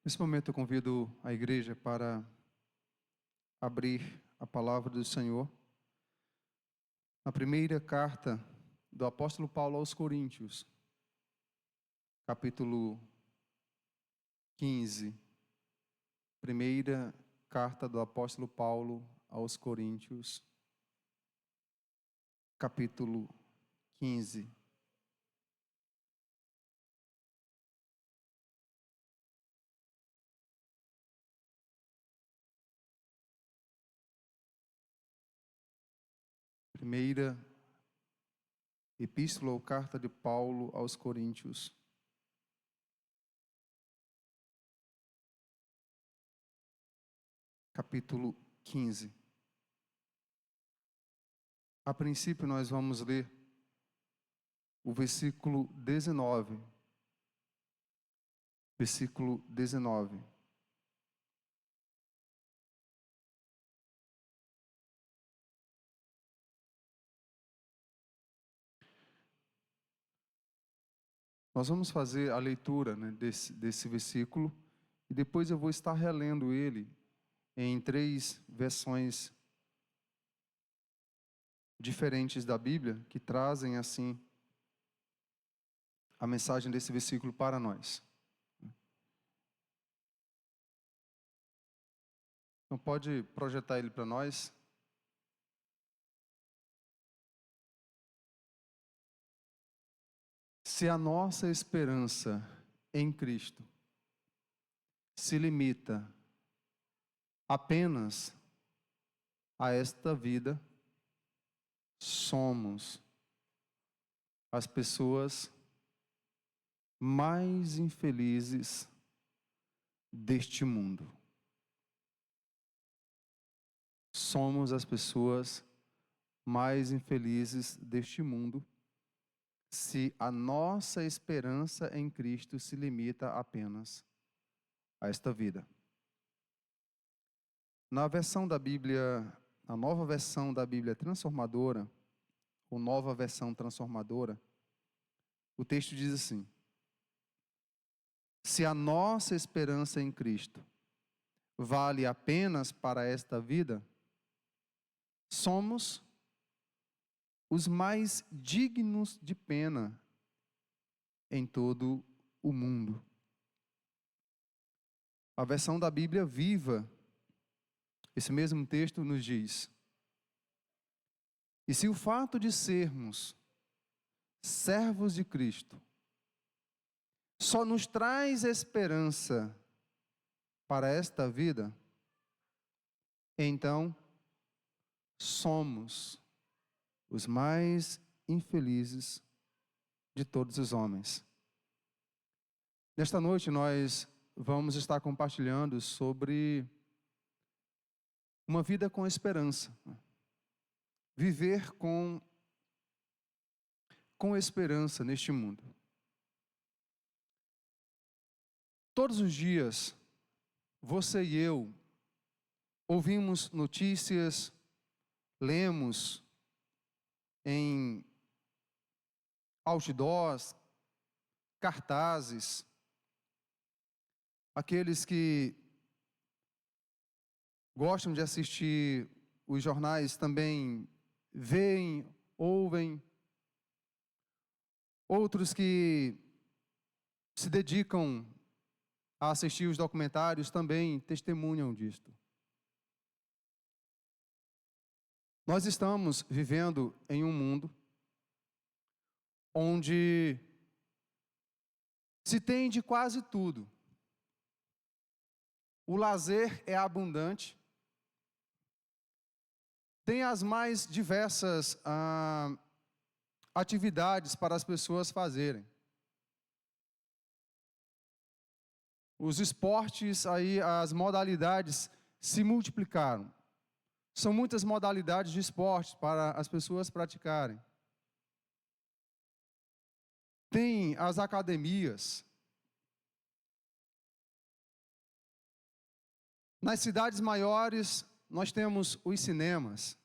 Nesse momento eu convido a igreja para abrir a palavra do Senhor na primeira carta do apóstolo Paulo aos Coríntios, capítulo 15. Primeira carta do apóstolo Paulo aos Coríntios, capítulo 15. Primeira epístola ou carta de Paulo aos Coríntios, capítulo 15. A princípio nós vamos ler o versículo 19. Versículo 19. Nós vamos fazer a leitura, desse versículo e depois eu vou estar relendo ele em 3 versões diferentes da Bíblia que trazem assim a mensagem desse versículo para nós. Então pode projetar ele para nós. Se a nossa esperança em Cristo se limita apenas a esta vida, somos as pessoas mais infelizes deste mundo. Somos as pessoas mais infelizes deste mundo se a nossa esperança em Cristo se limita apenas a esta vida. Na versão da Bíblia, a nova versão da Bíblia transformadora, ou nova versão transformadora, o texto diz assim: se a nossa esperança em Cristo vale apenas para esta vida, somos os mais dignos de pena em todo o mundo. A versão da Bíblia Viva, esse mesmo texto nos diz: e se o fato de sermos servos de Cristo só nos traz esperança para esta vida, então somos os mais infelizes de todos os homens. Nesta noite nós vamos estar compartilhando sobre uma vida com esperança. Viver com esperança neste mundo. Todos os dias, você e eu ouvimos notícias, lemos em outdoors, cartazes, aqueles que gostam de assistir os jornais também veem, ouvem, outros que se dedicam a assistir os documentários também testemunham disto. Nós estamos vivendo em um mundo onde se tem de quase tudo. O lazer é abundante. Tem as mais diversas atividades para as pessoas fazerem. Os esportes, aí, as modalidades se multiplicaram. São muitas modalidades de esportes para as pessoas praticarem. Tem as academias. Nas cidades maiores, nós temos os cinemas,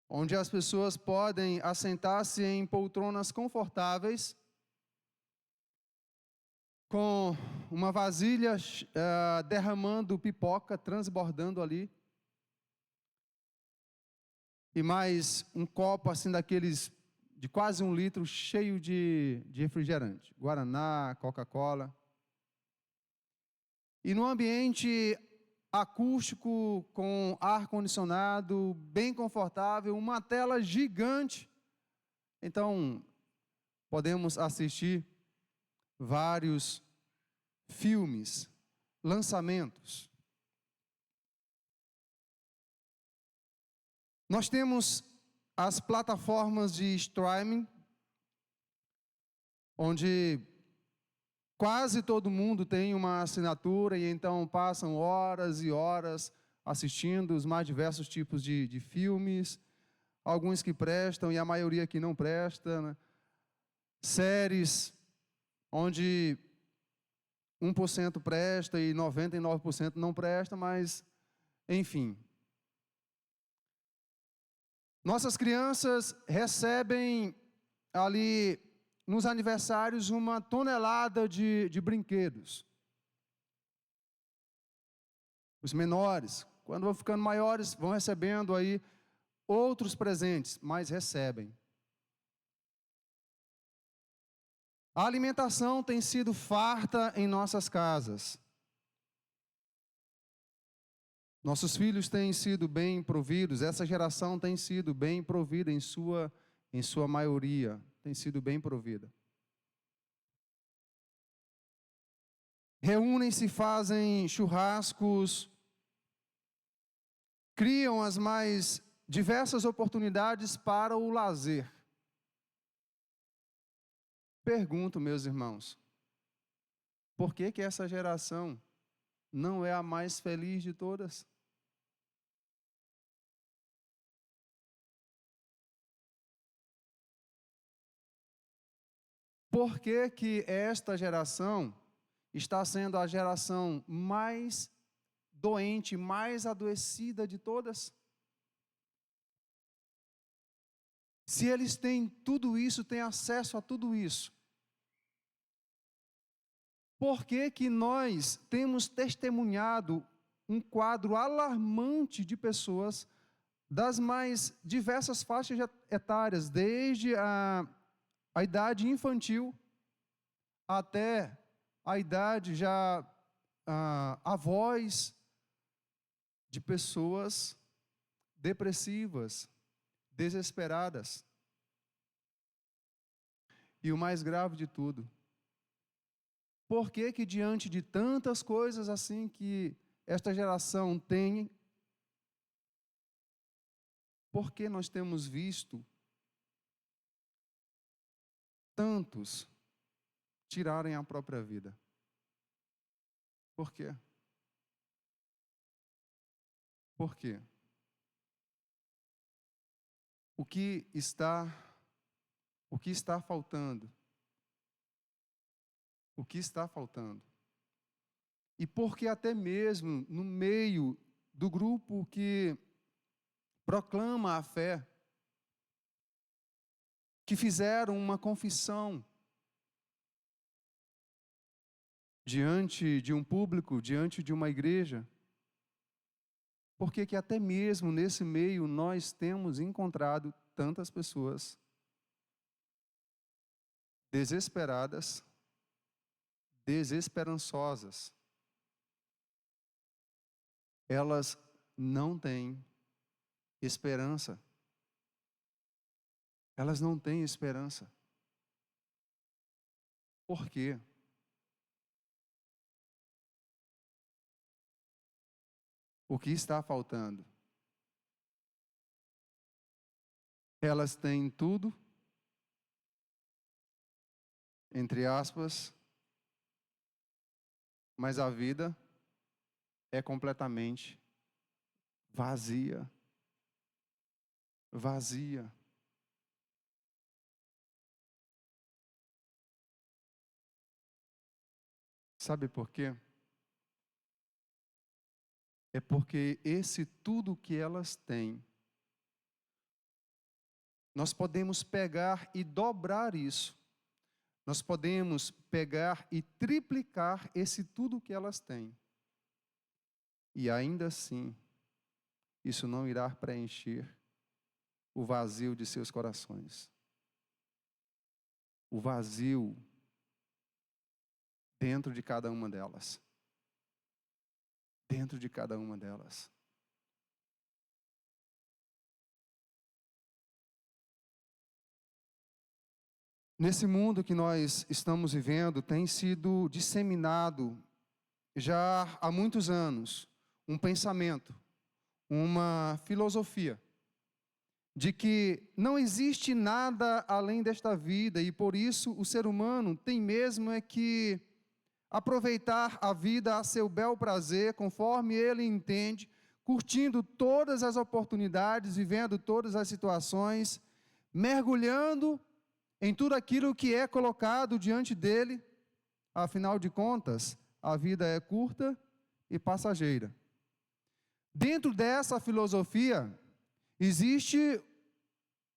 onde as pessoas podem assentar-se em poltronas confortáveis com uma vasilha derramando pipoca, transbordando ali, e mais um copo assim daqueles de quase 1 litro, cheio de refrigerante, Guaraná, Coca-Cola. E num ambiente acústico, com ar-condicionado, bem confortável, uma tela gigante. Então, podemos assistir vários filmes, lançamentos. Nós temos as plataformas de streaming, onde quase todo mundo tem uma assinatura e então passam horas e horas assistindo os mais diversos tipos de filmes, alguns que prestam e a maioria que não presta, né? Séries, onde 1% presta e 99% não presta, mas, enfim. Nossas crianças recebem ali nos aniversários 1 tonelada de brinquedos. Os menores, quando vão ficando maiores, vão recebendo aí outros presentes, mas recebem. A alimentação tem sido farta em nossas casas. Nossos filhos têm sido bem providos, essa geração tem sido bem provida em sua maioria, tem sido bem provida. Reúnem-se, fazem churrascos, criam as mais diversas oportunidades para o lazer. Pergunto, meus irmãos, por que essa geração não é a mais feliz de todas? Por que esta geração está sendo a geração mais doente, mais adoecida de todas? Se eles têm tudo isso, têm acesso a tudo isso, por que nós temos testemunhado um quadro alarmante de pessoas das mais diversas faixas etárias, desde a idade infantil até a idade já avós, de pessoas depressivas, desesperadas. E o mais grave de tudo, por que diante de tantas coisas assim que esta geração tem, por que nós temos visto tantos tirarem a própria vida? Por quê? Por quê? O que está faltando? O que está faltando? E porque até mesmo no meio do grupo que proclama a fé, que fizeram uma confissão diante de um público, diante de uma igreja, porque que até mesmo nesse meio nós temos encontrado tantas pessoas desesperadas, desesperançosas. Elas não têm esperança. Elas não têm esperança. Por quê? O que está faltando? Elas têm tudo, entre aspas, mas a vida é completamente vazia. Vazia. Sabe por quê? É porque esse tudo que elas têm, nós podemos pegar e dobrar isso. nós podemos pegar e triplicar esse tudo que elas têm. E ainda assim, isso não irá preencher o vazio de seus corações. O vazio dentro de cada uma delas. Dentro de cada uma delas. Nesse mundo que nós estamos vivendo, tem sido disseminado já há muitos anos um pensamento, uma filosofia, de que não existe nada além desta vida e por isso o ser humano tem mesmo é que aproveitar a vida a seu bel prazer, conforme ele entende, curtindo todas as oportunidades, vivendo todas as situações, mergulhando em tudo aquilo que é colocado diante dele. Afinal de contas, a vida é curta e passageira. Dentro dessa filosofia, existe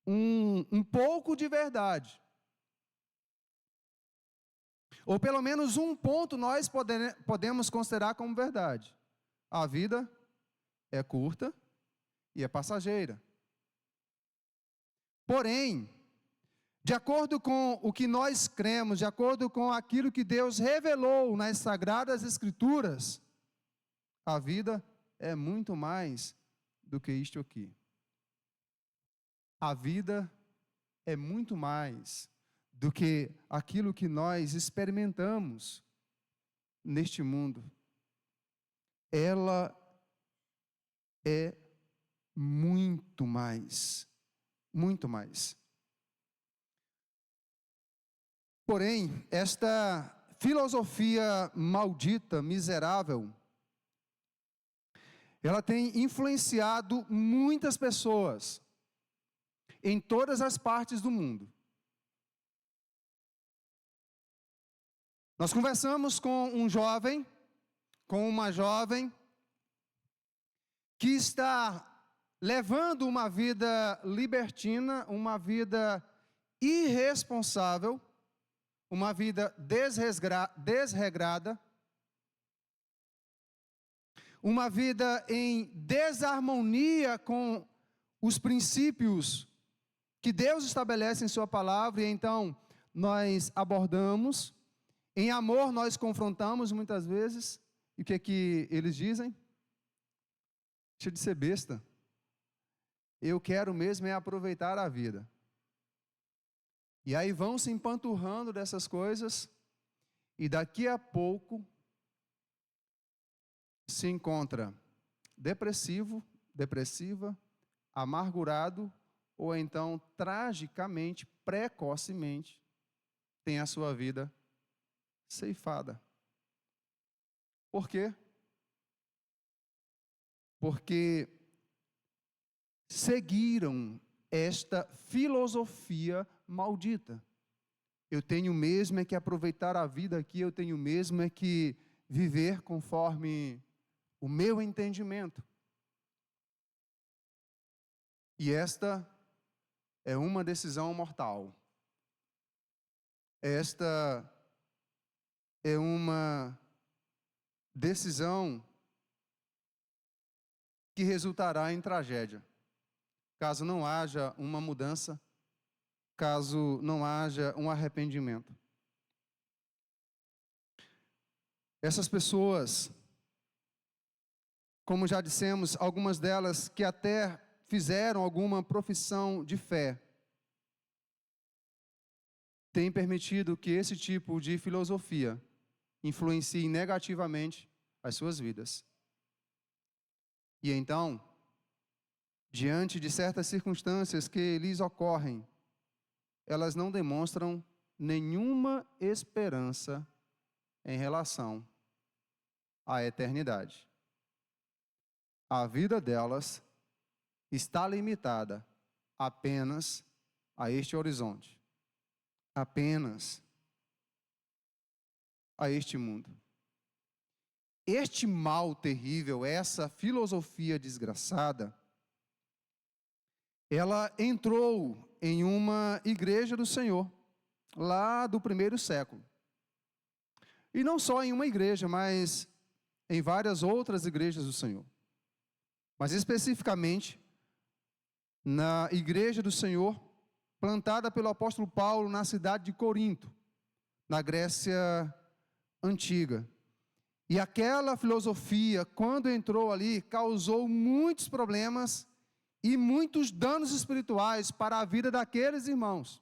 um pouco de verdade. Ou pelo menos um ponto nós podemos considerar como verdade. A vida é curta e é passageira. Porém, de acordo com o que nós cremos, de acordo com aquilo que Deus revelou nas Sagradas Escrituras, a vida é muito mais do que isto aqui. A vida é muito mais do que aquilo que nós experimentamos neste mundo. Ela é muito mais, muito mais. Porém, esta filosofia maldita, miserável, ela tem influenciado muitas pessoas em todas as partes do mundo. Nós conversamos com um jovem, com uma jovem, que está levando uma vida libertina, uma vida irresponsável, uma vida desregrada, uma vida em desarmonia com os princípios que Deus estabelece em sua palavra, e então nós abordamos, em amor nós confrontamos muitas vezes, e o que é que eles dizem? Deixa de ser besta, eu quero mesmo é aproveitar a vida. E aí vão se empanturrando dessas coisas, e daqui a pouco se encontra depressivo, depressiva, amargurado, ou então, tragicamente, precocemente, tem a sua vida ceifada. Por quê? Porque seguiram esta filosofia maldita. Eu tenho mesmo é que aproveitar a vida aqui, eu tenho mesmo é que viver conforme o meu entendimento. E esta é uma decisão mortal. Esta é uma decisão que resultará em tragédia, caso não haja uma mudança, caso não haja um arrependimento. Essas pessoas, como já dissemos, algumas delas que até fizeram alguma profissão de fé, têm permitido que esse tipo de filosofia influencie negativamente as suas vidas. E então, diante de certas circunstâncias que lhes ocorrem, elas não demonstram nenhuma esperança em relação à eternidade. A vida delas está limitada apenas a este horizonte, apenas a este mundo. Este mal terrível, essa filosofia desgraçada, ela entrou em uma igreja do Senhor, lá do primeiro século. E não só em uma igreja, mas em várias outras igrejas do Senhor. Mas especificamente na igreja do Senhor, plantada pelo apóstolo Paulo na cidade de Corinto, na Grécia Antiga. E aquela filosofia, quando entrou ali, causou muitos problemas e muitos danos espirituais para a vida daqueles irmãos.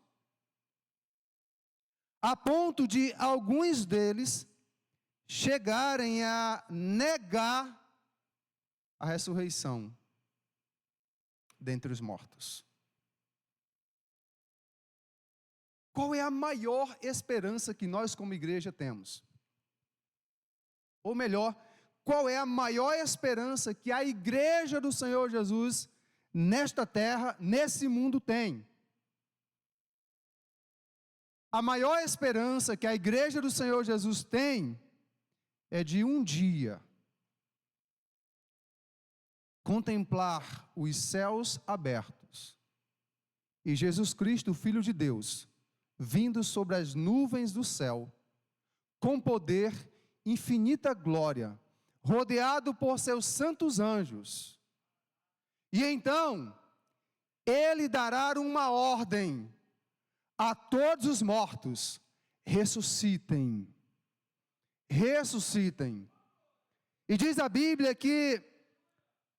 A ponto de alguns deles chegarem a negar a ressurreição dentre os mortos. Qual é a maior esperança que nós como igreja temos? Ou melhor, qual é a maior esperança que a igreja do Senhor Jesus, nesta terra, nesse mundo tem? A maior esperança que a igreja do Senhor Jesus tem é de um dia contemplar os céus abertos e Jesus Cristo, Filho de Deus, vindo sobre as nuvens do céu, com poder, infinita glória, rodeado por seus santos anjos. E então, ele dará uma ordem a todos os mortos: ressuscitem, ressuscitem. E diz a Bíblia que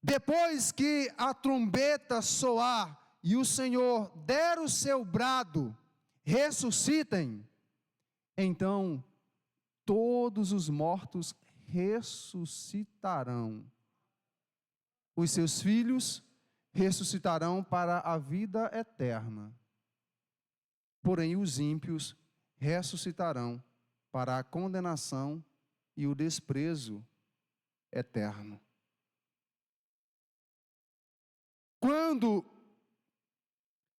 depois que a trombeta soar e o Senhor der o seu brado, ressuscitem, então todos os mortos ressuscitarão. Os seus filhos ressuscitarão para a vida eterna. Porém, os ímpios ressuscitarão para a condenação e o desprezo eterno. Quando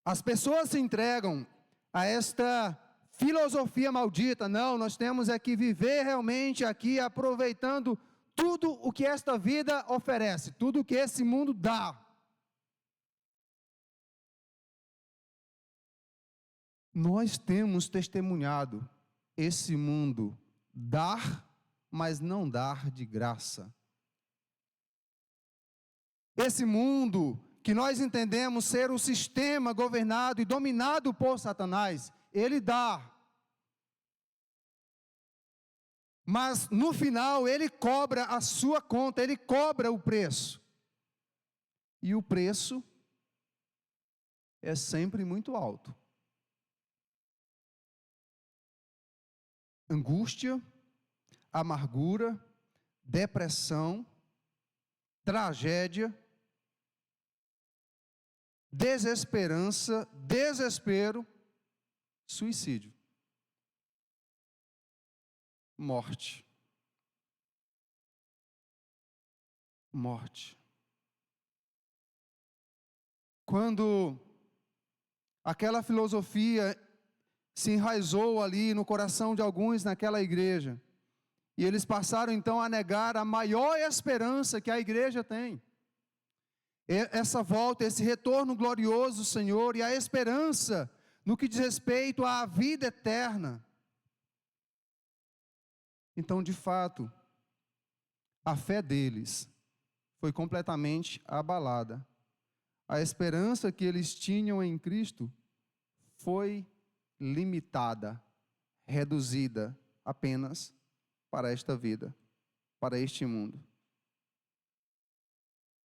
as pessoas se entregam a esta filosofia maldita, não, nós temos é que viver realmente aqui aproveitando tudo o que esta vida oferece, tudo o que esse mundo dá. Nós temos testemunhado esse mundo dar, mas não dar de graça. Esse mundo que nós entendemos ser o sistema governado e dominado por Satanás, ele dá. Mas no final ele cobra a sua conta, ele cobra o preço. E o preço é sempre muito alto. Angústia, amargura, depressão, tragédia, desesperança, desespero, suicídio, morte. Morte. Quando aquela filosofia se enraizou ali no coração de alguns naquela igreja, e eles passaram então a negar a maior esperança que a igreja tem. Essa volta, esse retorno glorioso do Senhor e a esperança no que diz respeito à vida eterna. Então, de fato, a fé deles foi completamente abalada. A esperança que eles tinham em Cristo foi limitada, reduzida apenas para esta vida, para este mundo.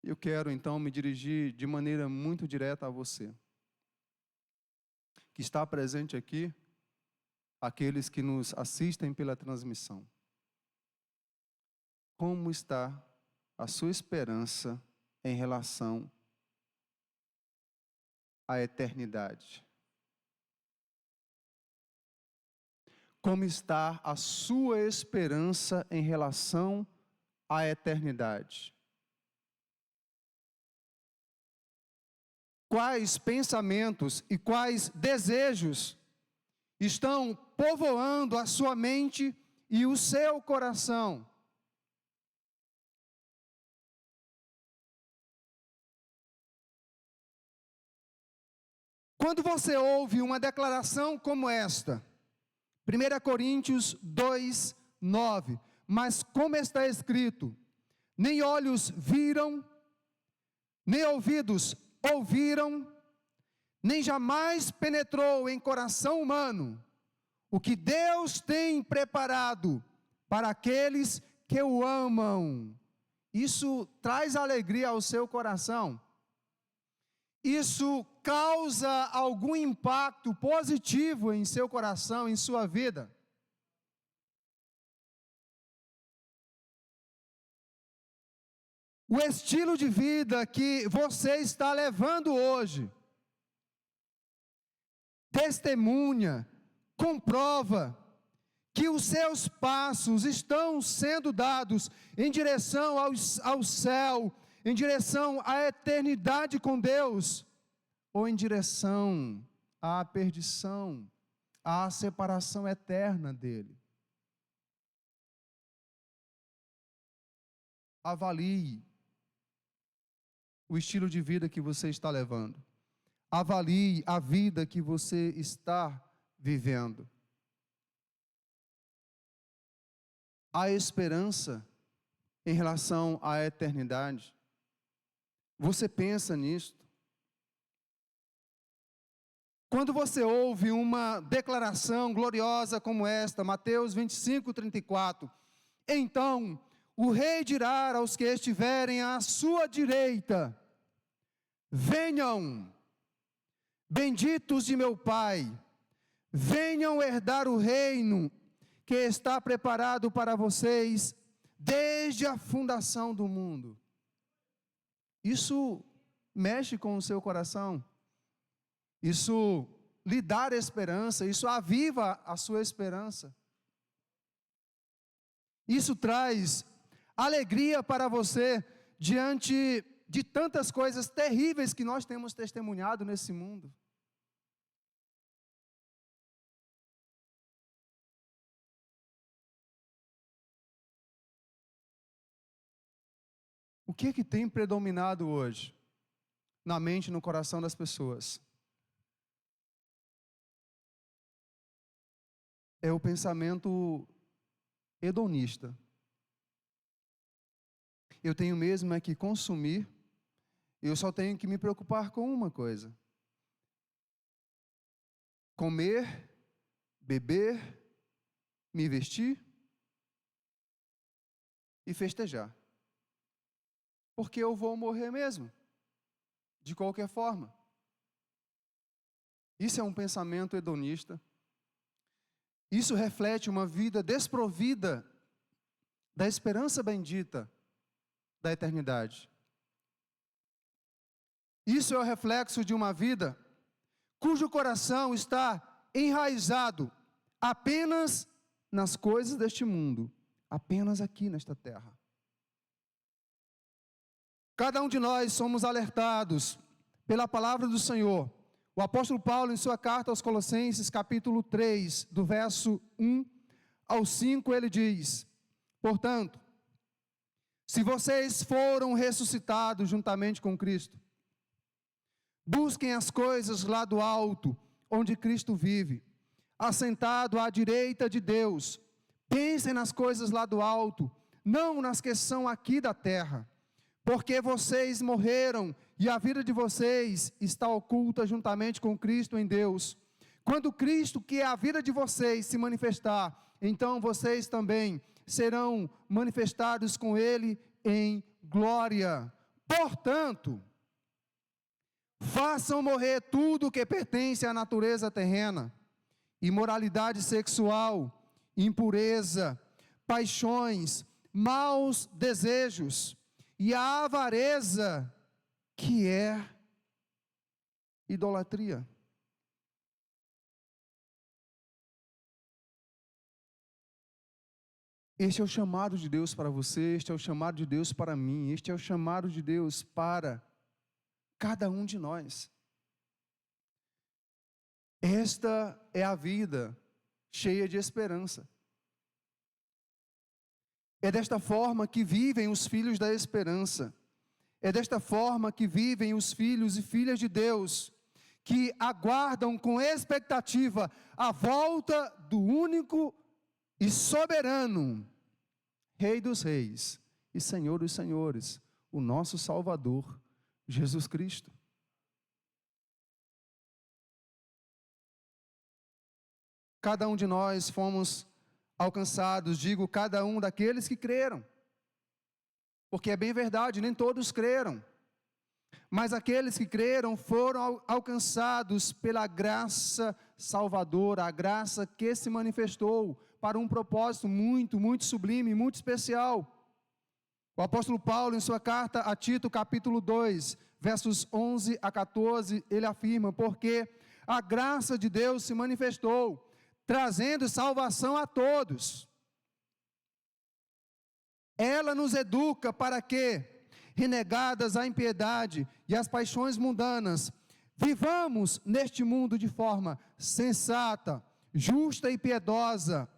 Eu quero então me dirigir de maneira muito direta a você, que está presente aqui, aqueles que nos assistem pela transmissão. Como está a sua esperança em relação à eternidade? Como está a sua esperança em relação à eternidade? Quais pensamentos e quais desejos estão povoando a sua mente e o seu coração? Quando você ouve uma declaração como esta, 1 Coríntios 2, 9. Mas como está escrito, nem olhos viram, nem ouvidos ouviram, nem jamais penetrou em coração humano o que Deus tem preparado para aqueles que o amam. Isso traz alegria ao seu coração? Isso causa algum impacto positivo em seu coração, em sua vida? O estilo de vida que você está levando hoje testemunha, comprova que os seus passos estão sendo dados em direção ao céu, em direção à eternidade com Deus, ou em direção à perdição, à separação eterna dele. Avalie o estilo de vida que você está levando. Avalie a vida que você está vivendo. Há esperança em relação à eternidade? Você pensa nisto? Quando você ouve uma declaração gloriosa como esta, Mateus 25, 34, então o rei dirá aos que estiverem à sua direita: venham, benditos de meu Pai, venham herdar o reino que está preparado para vocês desde a fundação do mundo. Isso mexe com o seu coração, isso lhe dá esperança, isso aviva a sua esperança, isso traz alegria para você diante de tantas coisas terríveis que nós temos testemunhado nesse mundo. O que é que tem predominado hoje na mente e no coração das pessoas? É o pensamento hedonista. Eu tenho mesmo é que consumir, eu só tenho que me preocupar com uma coisa: comer, beber, me vestir e festejar. Porque eu vou morrer mesmo, de qualquer forma. Isso é um pensamento hedonista. Isso reflete uma vida desprovida da esperança bendita da eternidade. Isso é o reflexo de uma vida cujo coração está enraizado apenas nas coisas deste mundo, apenas aqui nesta terra. Cada um de nós somos alertados pela palavra do Senhor. O apóstolo Paulo, em sua carta aos Colossenses, capítulo 3, do verso 1 ao 5, ele diz: portanto, se vocês foram ressuscitados juntamente com Cristo, busquem as coisas lá do alto, onde Cristo vive, assentado à direita de Deus. Pensem nas coisas lá do alto, não nas que são aqui da terra. Porque vocês morreram e a vida de vocês está oculta juntamente com Cristo em Deus. Quando Cristo, que é a vida de vocês, se manifestar, então vocês também serão manifestados com Ele em glória. Portanto, façam morrer tudo que pertence à natureza terrena: imoralidade sexual, impureza, paixões, maus desejos e a avareza, que é idolatria. Este é o chamado de Deus para você, este é o chamado de Deus para mim, este é o chamado de Deus para cada um de nós. Esta é a vida cheia de esperança. É desta forma que vivem os filhos da esperança. É desta forma que vivem os filhos e filhas de Deus, que aguardam com expectativa a volta do único e soberano Rei dos Reis e Senhor dos Senhores, o nosso Salvador, Jesus Cristo. Cada um de nós fomos alcançados, digo, cada um daqueles que creram. Porque é bem verdade, nem todos creram. Mas aqueles que creram foram alcançados pela graça salvadora, a graça que se manifestou para um propósito muito, muito sublime, muito especial. O apóstolo Paulo, em sua carta a Tito, capítulo 2, versos 11 a 14, ele afirma: porque a graça de Deus se manifestou, trazendo salvação a todos. Ela nos educa para que, renegadas a impiedade e as paixões mundanas, vivamos neste mundo de forma sensata, justa e piedosa,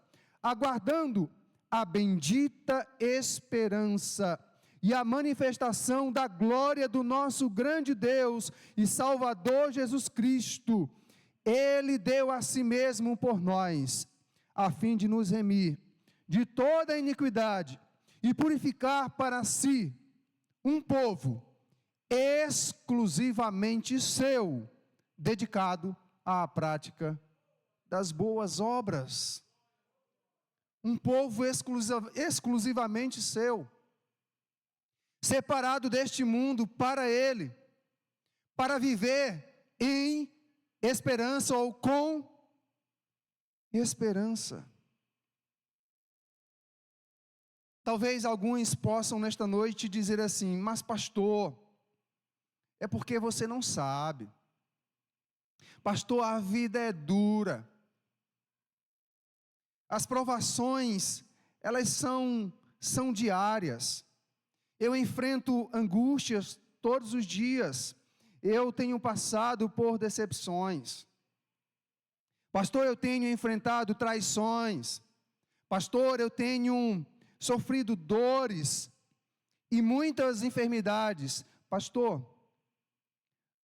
aguardando a bendita esperança e a manifestação da glória do nosso grande Deus e Salvador Jesus Cristo. Ele deu a si mesmo por nós, a fim de nos remir de toda a iniquidade e purificar para si um povo exclusivamente seu, dedicado à prática das boas obras. Um povo exclusivamente seu, separado deste mundo para Ele, para viver em esperança ou com esperança. Talvez alguns possam nesta noite dizer assim: mas pastor, é porque você não sabe. Pastor, a vida é dura. As provações, elas são diárias. Eu enfrento angústias todos os dias. Eu tenho passado por decepções. Pastor, eu tenho enfrentado traições. Pastor, eu tenho sofrido dores e muitas enfermidades. Pastor,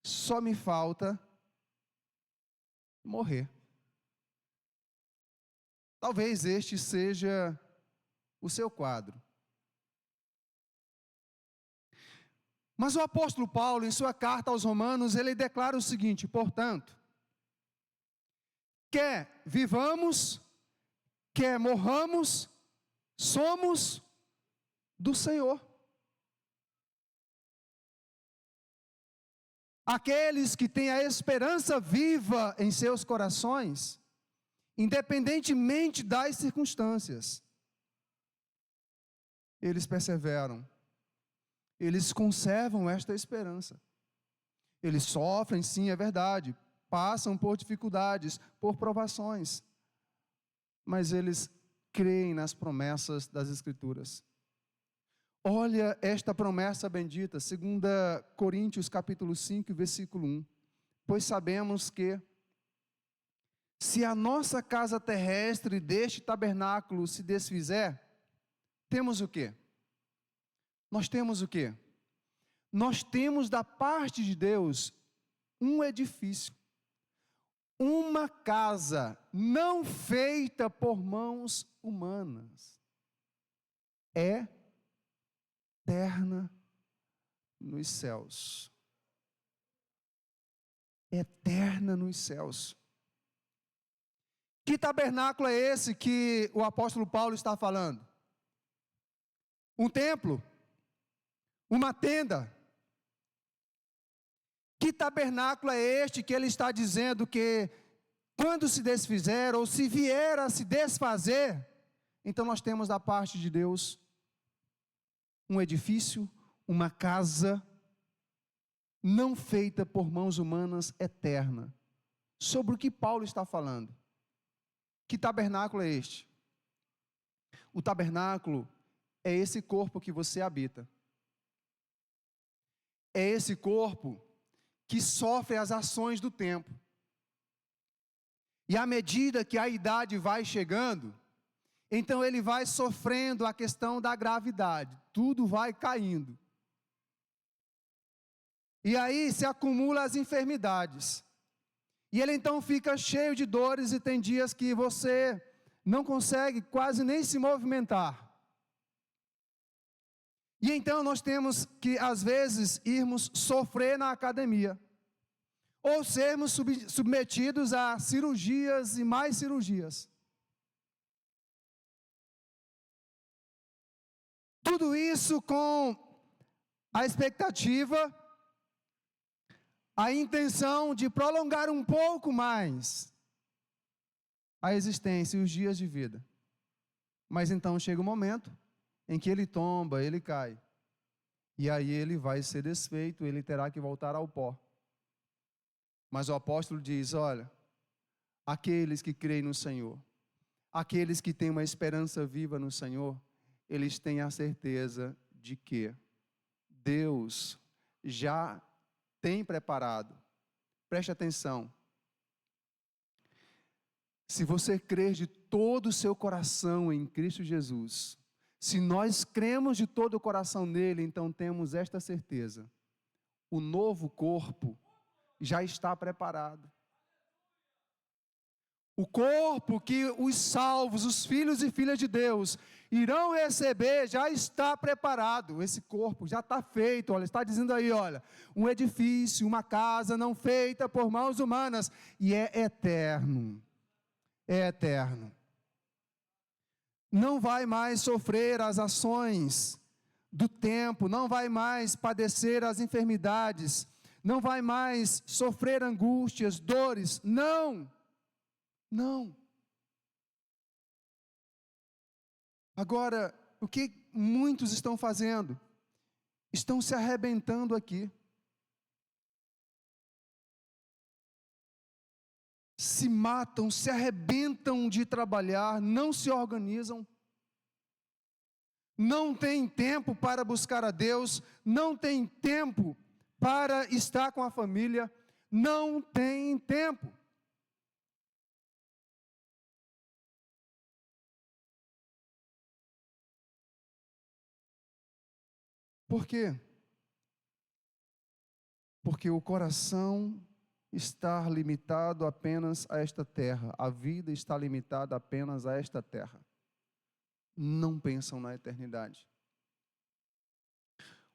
só me falta morrer. Talvez este seja o seu quadro. Mas o apóstolo Paulo, em sua carta aos Romanos, ele declara o seguinte: portanto, quer vivamos, quer morramos, somos do Senhor. Aqueles que têm a esperança viva em seus corações, independentemente das circunstâncias, eles perseveram, eles conservam esta esperança. Eles sofrem, sim, é verdade, passam por dificuldades, por provações, mas eles creem nas promessas das Escrituras. Olha esta promessa bendita, 2 Coríntios capítulo 5, versículo 1. Pois sabemos que, se a nossa casa terrestre deste tabernáculo se desfizer, temos o quê? Nós temos o quê? Nós temos da parte de Deus um edifício, uma casa não feita por mãos humanas, eterna nos céus. Eterna nos céus. Que tabernáculo é esse que o apóstolo Paulo está falando? Um templo? Uma tenda? Que tabernáculo é este que ele está dizendo que, quando se desfizer, ou se vier a se desfazer, então nós temos da parte de Deus um edifício, uma casa, não feita por mãos humanas, eterna. Sobre o que Paulo está falando? Que tabernáculo é este? O tabernáculo é esse corpo que você habita. É esse corpo que sofre as ações do tempo. E à medida que a idade vai chegando, então ele vai sofrendo a questão da gravidade. Tudo vai caindo. E aí se acumulam as enfermidades. E ele então fica cheio de dores e tem dias que você não consegue quase nem se movimentar. E então nós temos que, às vezes, irmos sofrer na academia, ou sermos submetidos a cirurgias e mais cirurgias. Tudo isso com a expectativa, a intenção de prolongar um pouco mais a existência e os dias de vida. Mas então chega um momento em que ele tomba, ele cai. E aí ele vai ser desfeito, ele terá que voltar ao pó. Mas o apóstolo diz, olha, aqueles que creem no Senhor, aqueles que têm uma esperança viva no Senhor, eles têm a certeza de que Deus já tem preparado. Preste atenção. Se você crer de todo o seu coração em Cristo Jesus, se nós cremos de todo o coração nele, então temos esta certeza: o novo corpo já está preparado. O corpo que os salvos, os filhos e filhas de Deus, irão receber, já está preparado. Esse corpo já está feito. Olha, está dizendo aí, olha, um edifício, uma casa não feita por mãos humanas, e é eterno. É eterno. Não vai mais sofrer as ações do tempo, não vai mais padecer as enfermidades, não vai mais sofrer angústias, dores, não. Agora, o que muitos estão fazendo? Estão se arrebentando aqui. Se matam, se arrebentam de trabalhar, não se organizam, não têm tempo para buscar a Deus, não têm tempo para estar com a família, não têm tempo. Por quê? Porque o coração está limitado apenas a esta terra, a vida está limitada apenas a esta terra. Não pensam na eternidade.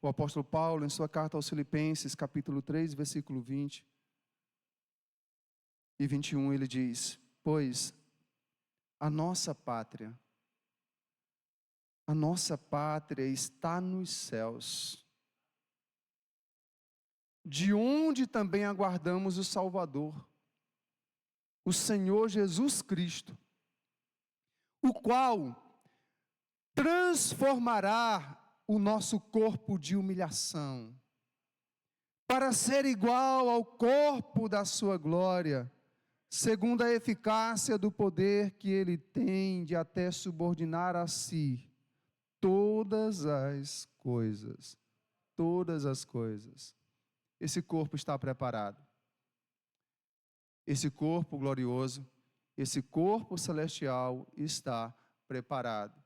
O apóstolo Paulo, em sua carta aos Filipenses, capítulo 3, versículo 20 e 21, ele diz: pois a nossa pátria está nos céus, de onde também aguardamos o Salvador, o Senhor Jesus Cristo, o qual transformará o nosso corpo de humilhação, para ser igual ao corpo da sua glória, segundo a eficácia do poder que Ele tem de até subordinar a si todas as coisas. Todas as coisas. Esse corpo está preparado. Esse corpo glorioso, esse corpo celestial está preparado,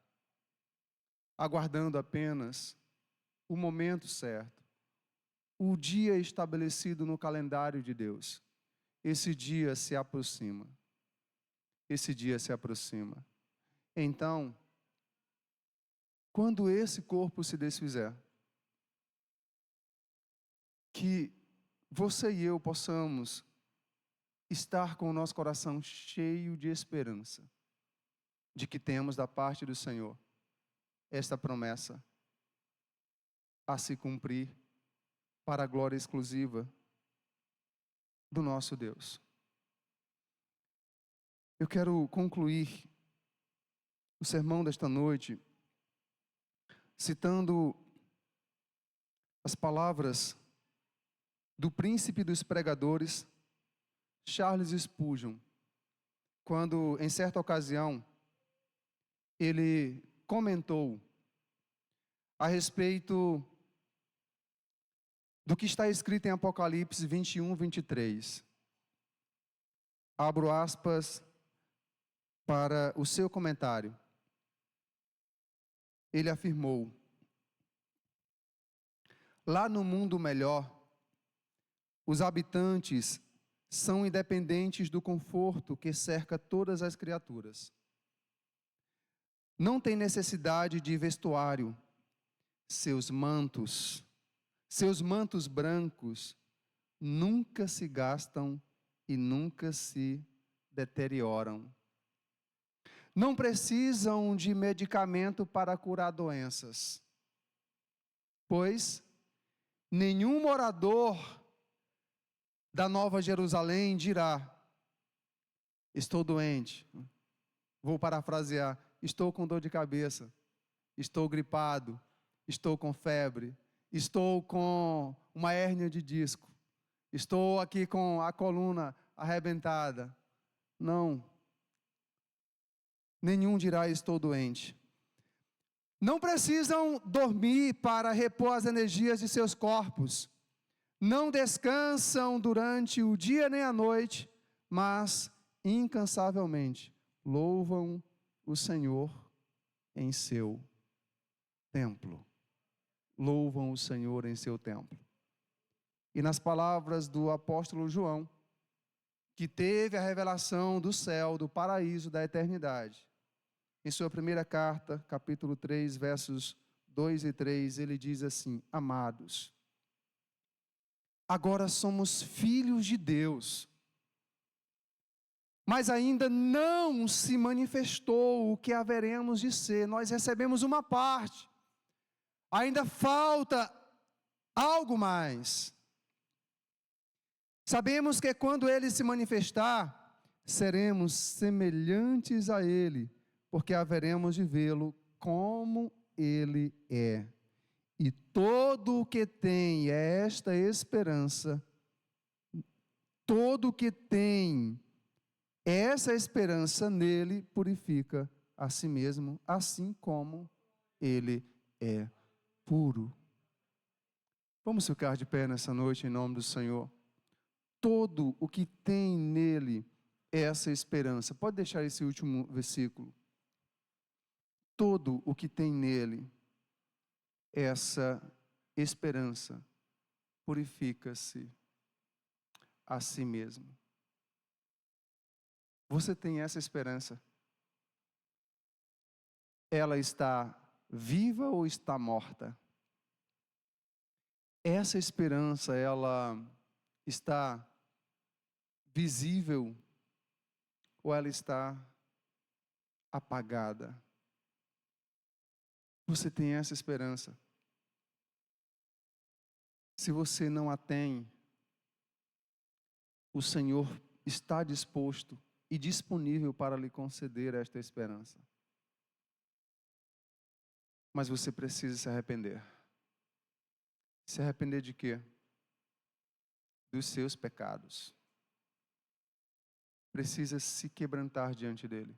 aguardando apenas o momento certo, o dia estabelecido no calendário de Deus. Esse dia se aproxima. Esse dia se aproxima. Então, quando esse corpo se desfizer, que você e eu possamos estar com o nosso coração cheio de esperança, de que temos da parte do Senhor esta promessa a se cumprir para a glória exclusiva do nosso Deus. Eu quero concluir o sermão desta noite citando as palavras do príncipe dos pregadores, Charles Spurgeon, quando, em certa ocasião, ele comentou a respeito do que está escrito em Apocalipse 21, 23. Abro aspas para o seu comentário. Ele afirmou: lá no mundo melhor, os habitantes são independentes do conforto que cerca todas as criaturas. Não têm necessidade de vestuário. Seus mantos brancos nunca se gastam e nunca se deterioram. Não precisam de medicamento para curar doenças, pois nenhum morador da Nova Jerusalém dirá: estou doente. Vou parafrasear: estou com dor de cabeça, estou gripado, estou com febre, estou com uma hérnia de disco, estou aqui com a coluna arrebentada. Não. Nenhum dirá: estou doente. Não precisam dormir para repor as energias de seus corpos. Não descansam durante o dia nem a noite, mas incansavelmente louvam o Senhor em seu templo. Louvam o Senhor em seu templo. E nas palavras do apóstolo João, que teve a revelação do céu, do paraíso, da eternidade, em sua primeira carta, capítulo 3, versos 2 e 3, ele diz assim: amados, agora somos filhos de Deus, mas ainda não se manifestou o que haveremos de ser. Nós recebemos uma parte, ainda falta algo mais. Sabemos que quando Ele se manifestar, seremos semelhantes a Ele, porque haveremos de vê-lo como Ele é. E todo o que tem esta esperança, todo o que tem essa esperança nele, purifica a si mesmo, assim como Ele é puro. Vamos ficar de pé nessa noite em nome do Senhor. Todo o que tem nele essa esperança. Pode deixar esse último versículo. Todo o que tem nele essa esperança purifica-se a si mesmo. Você tem essa esperança? Ela está viva ou está morta? Essa esperança, ela está visível ou ela está apagada? Você tem essa esperança? Se você não a tem, o Senhor está disposto e disponível para lhe conceder esta esperança. Mas você precisa se arrepender. Se arrepender de quê? Dos seus pecados. Precisa se quebrantar diante dele.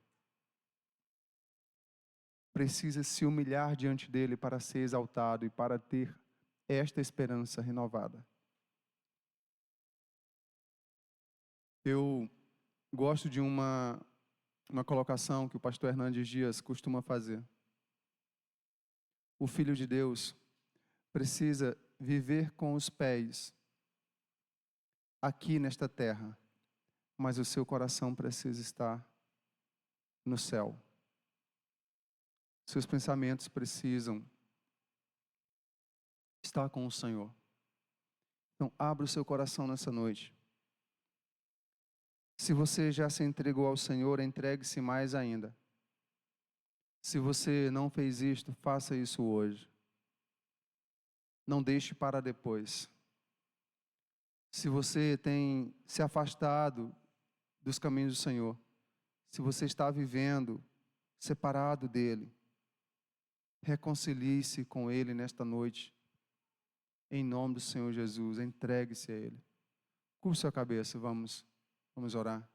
Precisa se humilhar diante dele para ser exaltado e para ter esta esperança renovada. Eu gosto de uma colocação que o pastor Hernandes Dias costuma fazer. O Filho de Deus precisa viver com os pés aqui nesta terra, mas o seu coração precisa estar no céu. Seus pensamentos precisam estar com o Senhor. Então, abra o seu coração nessa noite. Se você já se entregou ao Senhor, entregue-se mais ainda. Se você não fez isto, faça isso hoje. Não deixe para depois. Se você tem se afastado dos caminhos do Senhor, se você está vivendo separado dele, reconcilie-se com ele nesta noite. Em nome do Senhor Jesus, entregue-se a ele. Curva sua cabeça, vamos orar.